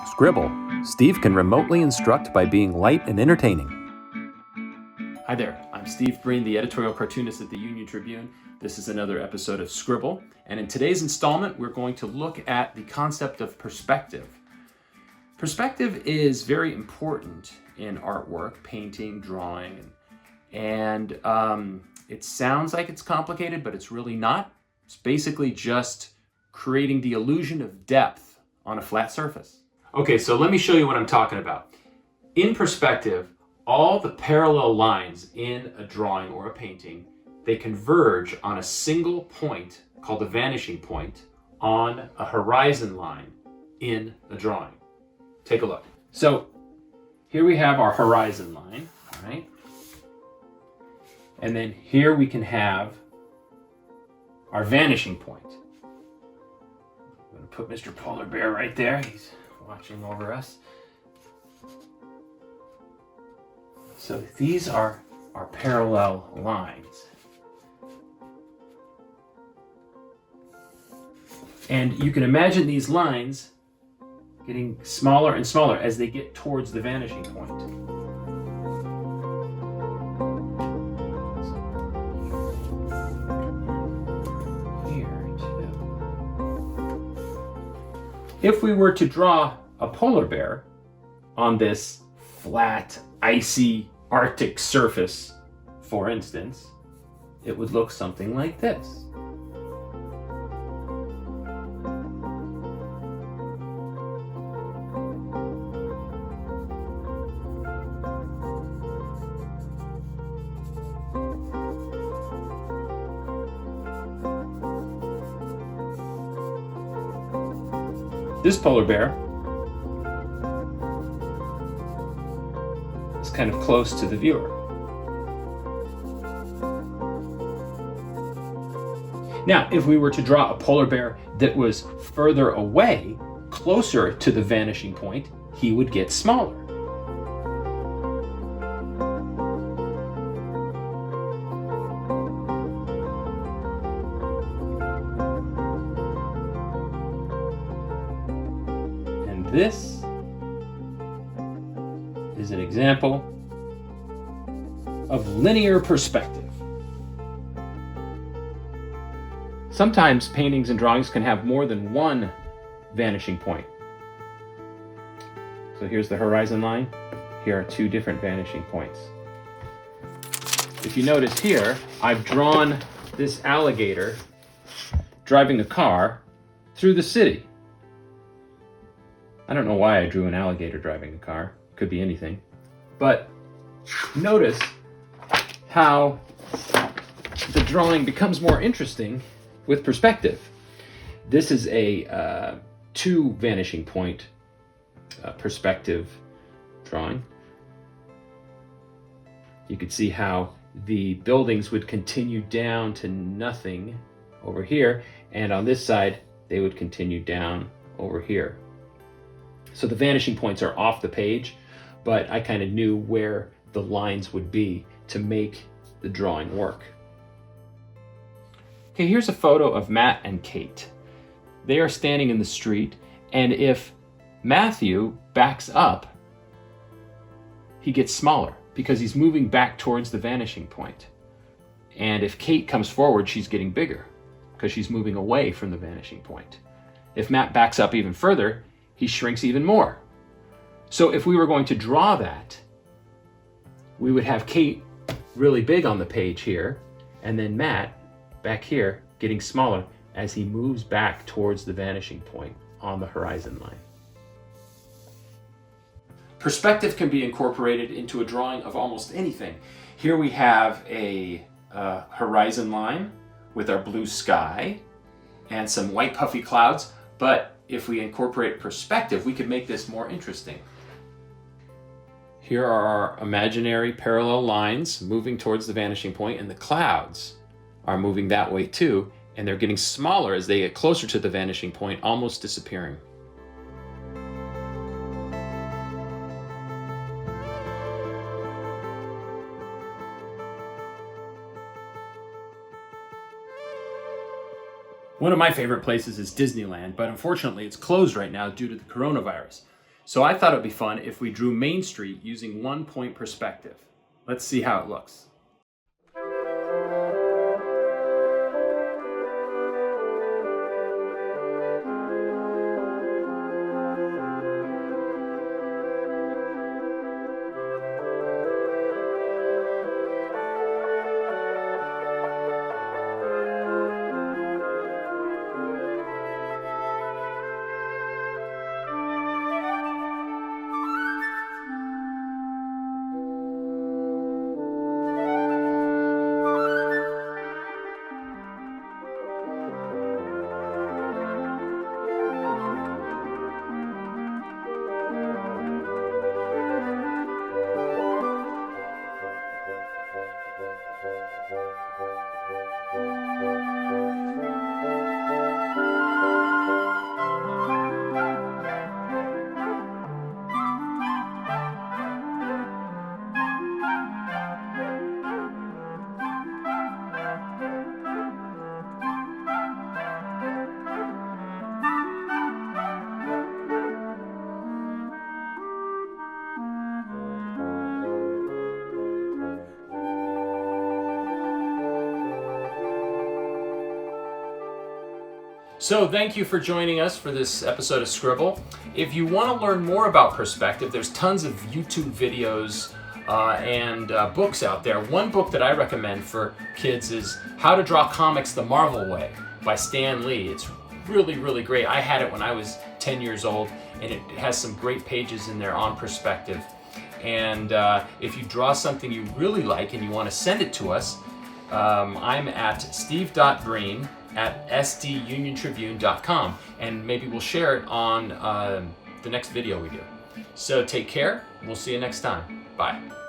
Scribble. Steve can remotely instruct by being light and entertaining. Hi there, I'm Steve Breen, the editorial cartoonist at the Union-Tribune. This is another episode of Scribble, and in today's installment, we're going to look at the concept of perspective. Perspective is very important in artwork, painting, drawing, and it sounds like it's complicated, but it's really not. It's basically just creating the illusion of depth on a flat surface. Okay, so let me show you what I'm talking about. In perspective, all the parallel lines in a drawing or a painting, they converge on a single point called a vanishing point on a horizon line in a drawing. Take a look. So here we have our horizon line, all right? And then here we can have our vanishing point. I'm gonna put Mr. Polar Bear right there. He's watching over us. So these are our parallel lines. And you can imagine these lines getting smaller and smaller as they get towards the vanishing point. Here too. If we were to draw a polar bear on this flat, icy Arctic surface, for instance, it would look something like this. This polar bear is kind of close to the viewer. Now, if we were to draw a polar bear that was further away, closer to the vanishing point, he would get smaller. This is an example of linear perspective. Sometimes paintings and drawings can have more than one vanishing point. So here's the horizon line. Here are two different vanishing points. If you notice here, I've drawn this alligator driving a car through the city. I don't know why I drew an alligator driving a car. Could be anything. But notice how the drawing becomes more interesting with perspective. This is a two vanishing point perspective drawing. You could see how the buildings would continue down to nothing over here, and on this side they would continue down over here. So the vanishing points are off the page, but I kind of knew where the lines would be to make the drawing work. Okay, here's a photo of Matt and Kate. They are standing in the street, and if Matthew backs up, he gets smaller because he's moving back towards the vanishing point. And if Kate comes forward, she's getting bigger because she's moving away from the vanishing point. If Matt backs up even further, he shrinks even more. So if we were going to draw that, we would have Kate really big on the page here, and then Matt back here getting smaller as he moves back towards the vanishing point on the horizon line. Perspective can be incorporated into a drawing of almost anything. Here we have a horizon line with our blue sky and some white puffy clouds, but if we incorporate perspective, we could make this more interesting. Here are our imaginary parallel lines moving towards the vanishing point, and the clouds are moving that way too, and they're getting smaller as they get closer to the vanishing point, almost disappearing. One of my favorite places is Disneyland, but unfortunately it's closed right now due to the coronavirus. So I thought it would be fun if we drew Main Street using 1-point perspective. Let's see how it looks. So thank you for joining us for this episode of Scribble. If you want to learn more about perspective, there's tons of YouTube videos and books out there. One book that I recommend for kids is How to Draw Comics the Marvel Way by Stan Lee. It's really, really great. I had it when I was 10 years old, and it has some great pages in there on perspective. And if you draw something you really like and you want to send it to us, I'm at steve.breen at sduniontribune.com, and maybe we'll share it on the next video we do. So take care. We'll see you next time. Bye.